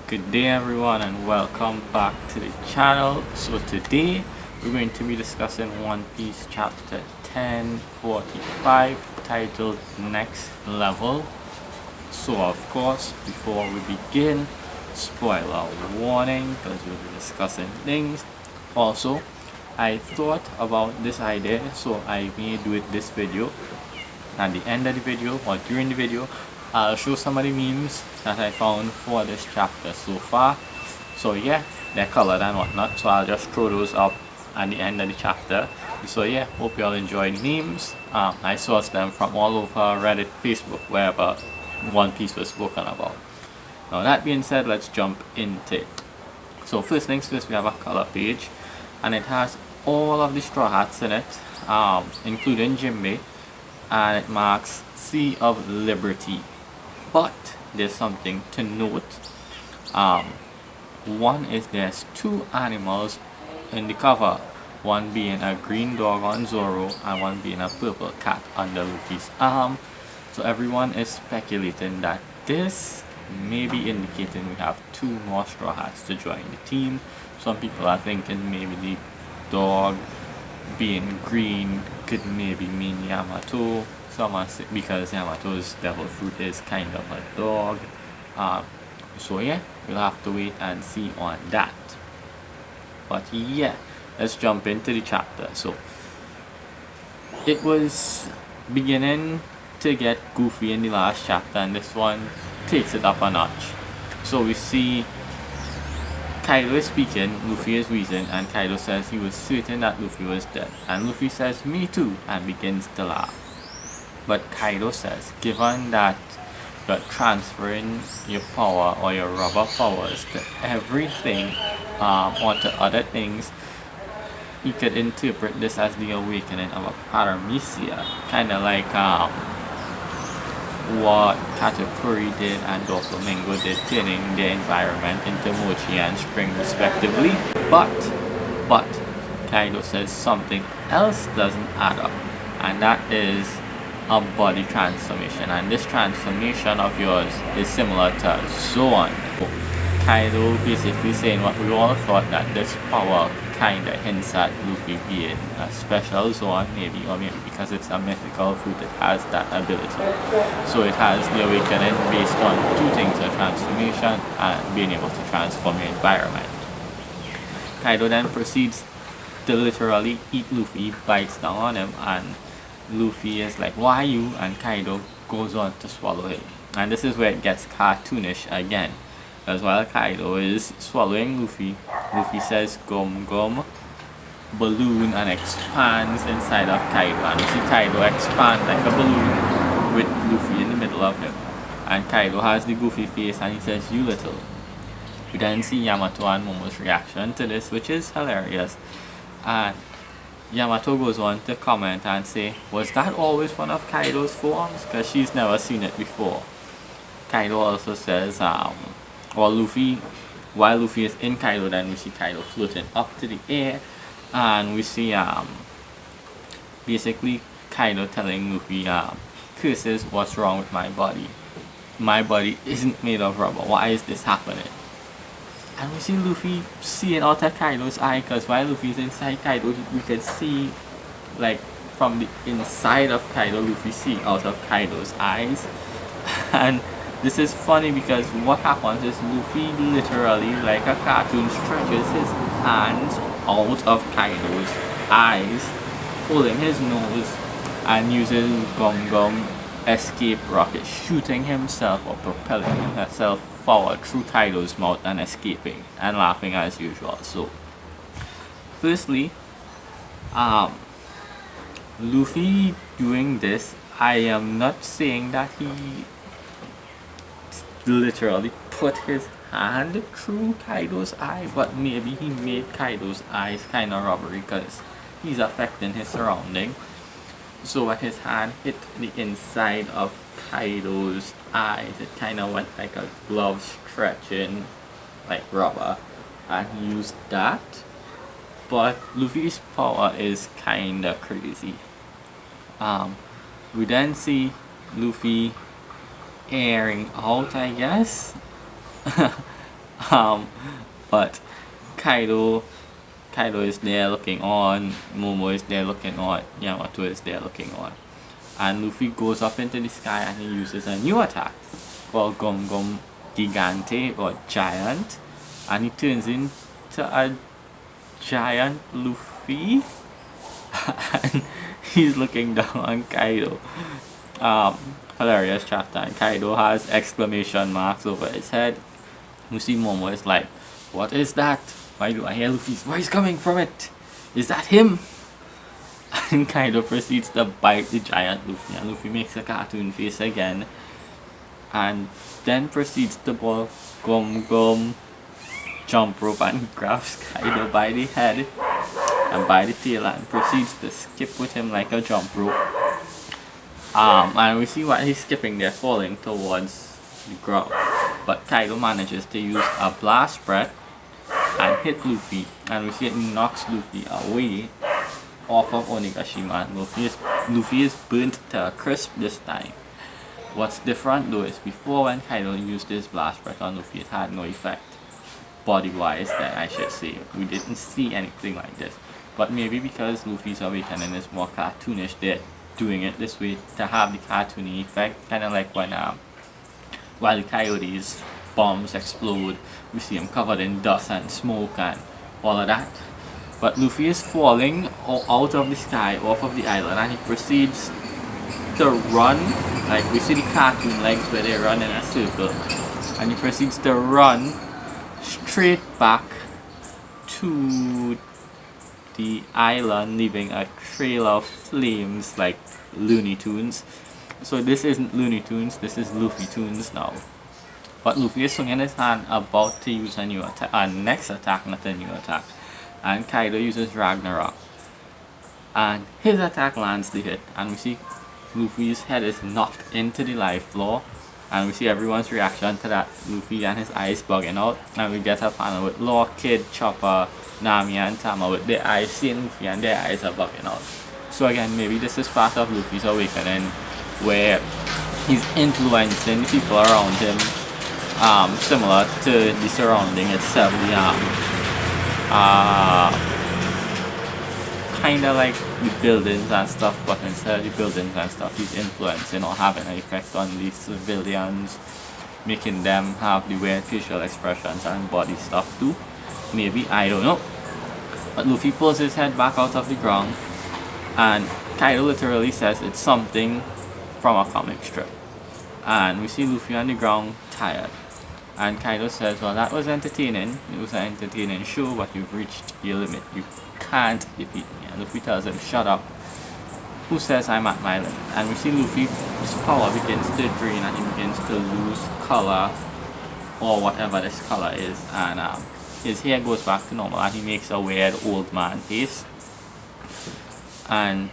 Good day everyone and welcome back to the channel. So today we're going to be discussing One Piece chapter 1045 titled Next Level. So of course before we begin, spoiler warning because we'll be discussing things. Also, I thought about this idea, so I may do it this video. At the end of the video or during the video, I'll show some of the memes that I found for this chapter so far. So yeah, they're colored and whatnot, so I'll just throw those up at the end of the chapter. So yeah, hope you all enjoy the memes. I sourced them from all over Reddit, Facebook, wherever One Piece was spoken about. Now that being said, let's jump into it. So first things first, we have a color page and it has all of the Straw Hats in it, including Jinbei, and it marks Sea of Liberty. But there's something to note. One is there's two animals in the cover, one being a green dog on Zoro and one being a purple cat under Luffy's arm. So everyone is speculating that this may be indicating we have two more Straw Hats to join the team. Some people are thinking maybe the dog being green could maybe mean Yamato. Some are because Yamato's devil fruit is kind of a dog. So yeah, we'll have to wait and see on that. But yeah, let's jump into the chapter. So it was beginning to get goofy in the last chapter, and this one takes it up a notch. So we see Kaido is speaking, Luffy is reasoning, and Kaido says he was certain that Luffy was dead. And Luffy says, "Me too," and begins to laugh. But Kaido says, given that you're transferring your power or your rubber powers to everything or to other things, you could interpret this as the awakening of a paramecia, kind of like what Katakuri did and Doflamingo did, turning their environment into mochi and spring respectively. But Kaido says something else doesn't add up, and that is a body transformation, and this transformation of yours is similar to Zoan. Kaido basically saying what we all thought, that this power kinda hints at Luffy being a special Zoan, maybe, or maybe because it's a mythical fruit it has that ability. So it has the awakening based on two things, a transformation and being able to transform your environment. Kaido then proceeds to literally eat Luffy, bites down on him, and Luffy is like, "Why you?" and Kaido goes on to swallow him. And this is where it gets cartoonish again, because while Kaido is swallowing Luffy, Luffy says "gum gum," balloon, and expands inside of Kaido, and we see Kaido expand like a balloon with Luffy in the middle of him. And Kaido has the goofy face and he says, "You little." We then see Yamato and Momo's reaction to this, which is hilarious. And Yamato goes on to comment and say, "Was that always one of Kaido's forms? Because she's never seen it before." Kaido also says, while Luffy is in Kaido, then we see Kaido floating up to the air, and we see basically Kaido telling Luffy, "Curses, what's wrong with my body? My body isn't made of rubber. Why is this happening?" And we see Luffy seeing out of Kaido's eye, because while Luffy's inside Kaido, we can see, like, from the inside of Kaido, Luffy seeing out of Kaido's eyes. And this is funny because what happens is Luffy literally, like a cartoon, stretches his hands out of Kaido's eyes, holding his nose, and uses Gum Gum escape rocket, shooting himself or propelling himself forward through Kaido's mouth and escaping and laughing as usual. So firstly, Luffy doing this, I am not saying that he literally put his hand through Kaido's eye, but maybe he made Kaido's eyes kind of rubbery because he's affecting his surrounding. So when his hand hit the inside of Kaido's eyes, it kind of went like a glove stretching like rubber, and he used that. But Luffy's power is kind of crazy. We then see Luffy airing out, I guess, Um, but Kaido Kaido is there looking on, Momo is there looking on, Yamato is there looking on. And Luffy goes up into the sky and he uses a new attack called Gum Gum Gigante or Giant. And he turns into a giant Luffy. And he's looking down on Kaido. Hilarious chapter. And Kaido has exclamation marks over his head. You see Momo is like, what is that? Why do I hear Luffy's voice coming from it? Is that him? And Kaido proceeds to bite the giant Luffy, and Luffy makes a cartoon face again, and then proceeds to pull Gum Gum jump rope and grabs Kaido by the head and by the tail and proceeds to skip with him like a jump rope. And we see what he's skipping there, falling towards the ground. But Kaido manages to use a blast breath and hit Luffy, and we see it knocks Luffy away off of Onigashima, and Luffy is burnt to a crisp this time. What's different though is before, when Kaido used his blast breath on Luffy, it had no effect. Body wise, then I should say. We didn't see anything like this. But maybe because Luffy's awakening is more cartoonish, they're doing it this way to have the cartoony effect. Kinda like when while the Coyote's bombs explode, we see him covered in dust and smoke and all of that. But Luffy is falling out of the sky, off of the island, and he proceeds to run. Like we see the cartoon legs where they run in a circle, and he proceeds to run straight back to the island, leaving a trail of flames like Looney Tunes. So this isn't Looney Tunes, this is Luffy Tunes now. But Luffy is swinging his hand about to use a new attack, a next attack, not a new attack. And Kaido uses Ragnarok. And his attack lands the hit, and we see Luffy's head is knocked into the life floor. And we see everyone's reaction to that, Luffy and his eyes bugging out. And we get a panel with Law, Kid, Chopper, Nami and Tama with their eyes seeing Luffy and their eyes are bugging out. So again, maybe this is part of Luffy's awakening, where he's influencing the people around him, similar to the surrounding itself, kinda like the buildings and stuff, but instead of the buildings and stuff, he's influencing or having an effect on the civilians, making them have the weird facial expressions and body stuff too. Maybe, I don't know. But Luffy pulls his head back out of the ground, and Kaido literally says it's something from a comic strip. And we see Luffy on the ground, tired. And Kaido says, well, that was entertaining. It was an entertaining show, but you've reached your limit. You can't defeat me. And Luffy tells him, shut up. Who says I'm at my limit? And we see Luffy's power begins to drain, and he begins to lose color, or whatever this color is. And his hair goes back to normal, and he makes a weird old man face. And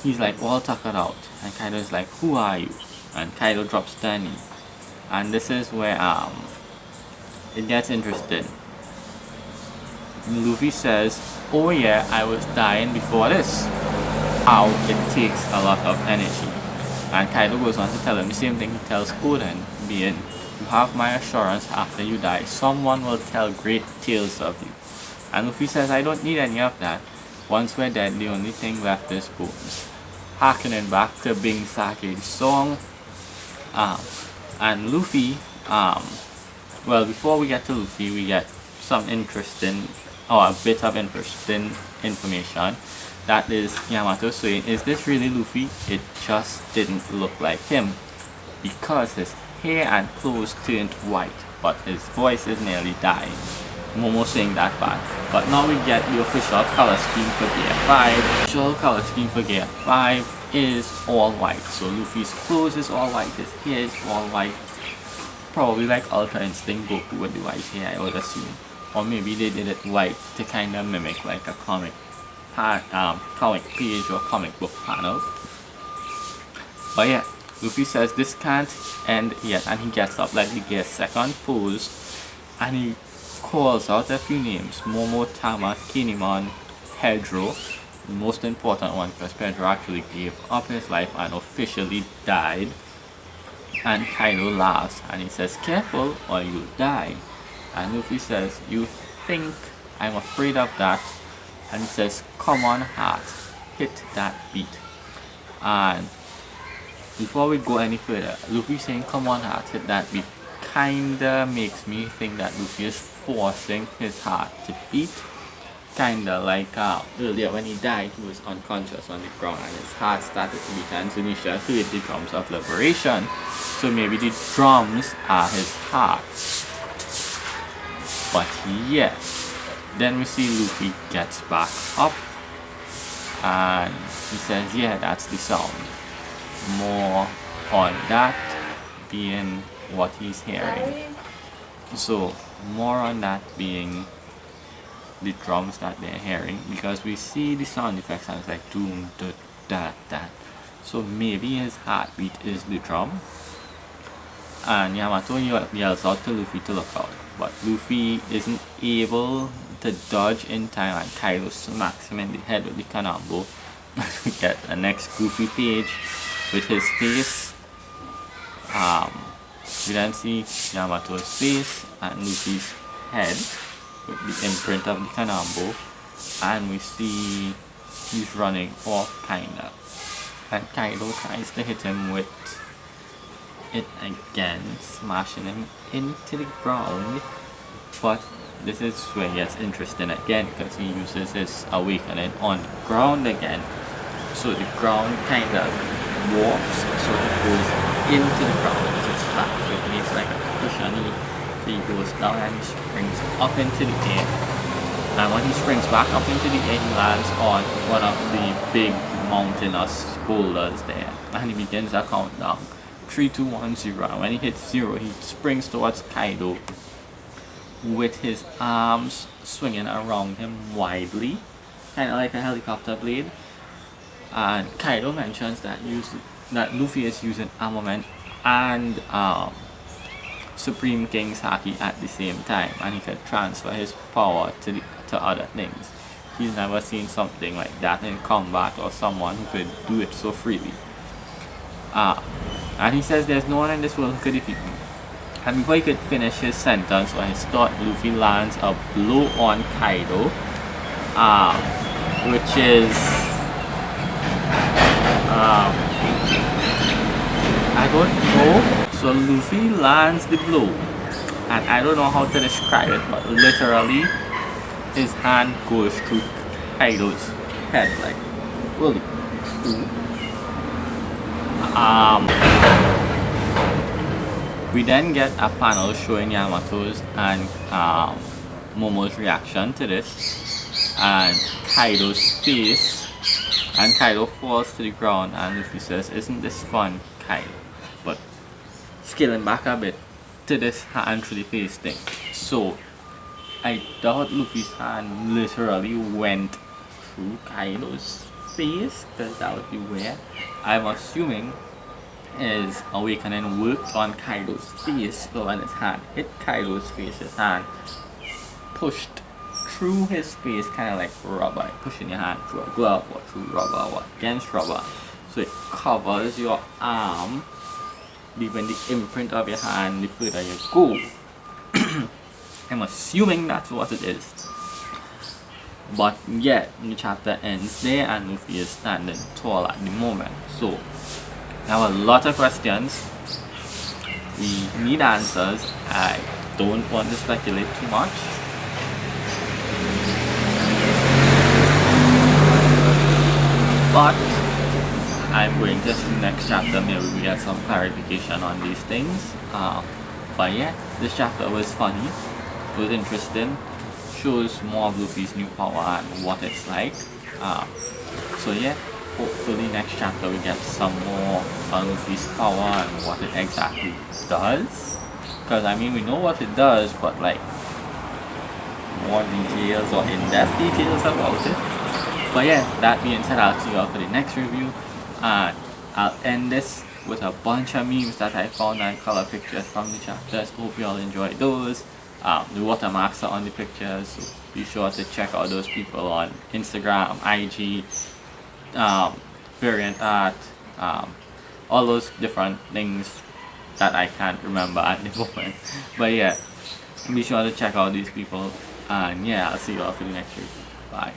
he's like all tuckered out. And Kaido's like, who are you? And Kaido drops to a knee. And this is where it gets interesting. Luffy says, oh yeah, I was dying before this. How it takes a lot of energy. And Kaido goes on to tell him the same thing he tells Oden, being, you have my assurance after you die, someone will tell great tales of you. And Luffy says, I don't need any of that. Once we're dead, the only thing left is bones. Harkening back to Bing Sake's song. And Luffy, well, before we get to Luffy, we get some interesting, or a bit of interesting information. That is Yamato saying, is this really Luffy? It just didn't look like him, because his hair and clothes turned white, but his voice is nearly dying. Momo saying that part. But now we get the official color scheme for Gear 5. The official color scheme for Gear 5 is all white. So Luffy's clothes is all white, his hair is all white. Probably like Ultra Instinct Goku with the white hair, I would assume. Or maybe they did it white to kind of mimic like a comic page or comic book panel. But yeah, Luffy says this can't end yet, and he gets up like the Gear 2nd pose, and he calls out a few names: Momo, Tama, Kinemon, Pedro. The most important one, because Pedro actually gave up his life and officially died. And Kaido laughs and he says, careful or you'll die. And Luffy says, "You think I'm afraid of that?" And he says, "Come on, heart, hit that beat." And before we go any further, Luffy saying, "Come on, heart, hit that beat," kinda makes me think that Luffy is forcing his heart to beat. Kinda like earlier when he died, he was unconscious on the ground and his heart started to beat, and Zunisha heard the drums of liberation. So maybe the drums are his heart. But yeah, then we see Luffy gets back up and he says, "Yeah, that's the sound." More on that being what he's hearing. So more on that being the drums that they're hearing, because we see the sound effects and it's like doom, that. So maybe his heartbeat is the drum. And Yamato yells out to Luffy to look out, but Luffy isn't able to dodge in time and Kaido smacks him in the head with the Kanambo. We get the next goofy page with his face. We then see Yamato's face and Luffy's head with the imprint of the Kanambo, and we see he's running off kinda. And Kaido tries to hit him with it again, smashing him into the ground. But this is where it gets interesting again, because he uses his awakening on the ground again. So the ground kind of warps, so it goes into the ground as it's flat. So it makes like a cushiony. So he goes down and he springs up into the air. And when he springs back up into the air, he lands on one of the big mountainous boulders there. And he begins a countdown. 3, 2, 1, 0. And when he hits 0, he springs towards Kaido with his arms swinging around him widely, kind of like a helicopter blade. And Kaido mentions that Luffy is using armament and Supreme King's Haki at the same time, and he could transfer his power to other things. He's never seen something like that in combat, or someone who could do it so freely. And he says there's no one in this world who could defeat me. And before he could finish his sentence or his thought, Luffy lands a blow on Kaido, which is I don't know. So Luffy lands the blow, and I don't know how to describe it, but literally his hand goes through Kaido's head, like really through. We then get a panel showing Yamato's and Momo's reaction to this, and Kaido's face, and Kaido falls to the ground, and Luffy says, "Isn't this fun, Kaido?" But scaling back a bit to this hand through the face thing. So I doubt Luffy's hand literally went through Kaido's face, because that would be weird. I'm assuming his awakening worked on Kaido's face, but when his hand hit Kaido's face, his hand pushed through his face, kind of like rubber, like pushing your hand through a glove or through rubber or against rubber. So it covers your arm, leaving the imprint of your hand the further you go. I'm assuming that's what it is. But yeah, the chapter ends there and Luffy is standing tall at the moment. So we have a lot of questions. We need answers. I don't want to speculate too much. But I'm going to see next chapter, maybe we get some clarification on these things. But yeah, this chapter was funny, it was interesting, shows more of Luffy's new power and what it's like. So yeah, hopefully next chapter we get some more on Luffy's power and what it exactly does. Because I mean, we know what it does, but like more details or in-depth details about it. But yeah, that being said, I'll see you all for the next review, and I'll end this with a bunch of memes that I found and color pictures from the chapters. Hope you all enjoyed those. The watermarks are on the pictures, so be sure to check out those people on Instagram, IG, variant art, all those different things that I can't remember at the moment. But yeah, Be sure to check out these people. And yeah, I'll see you all for the next review. Bye.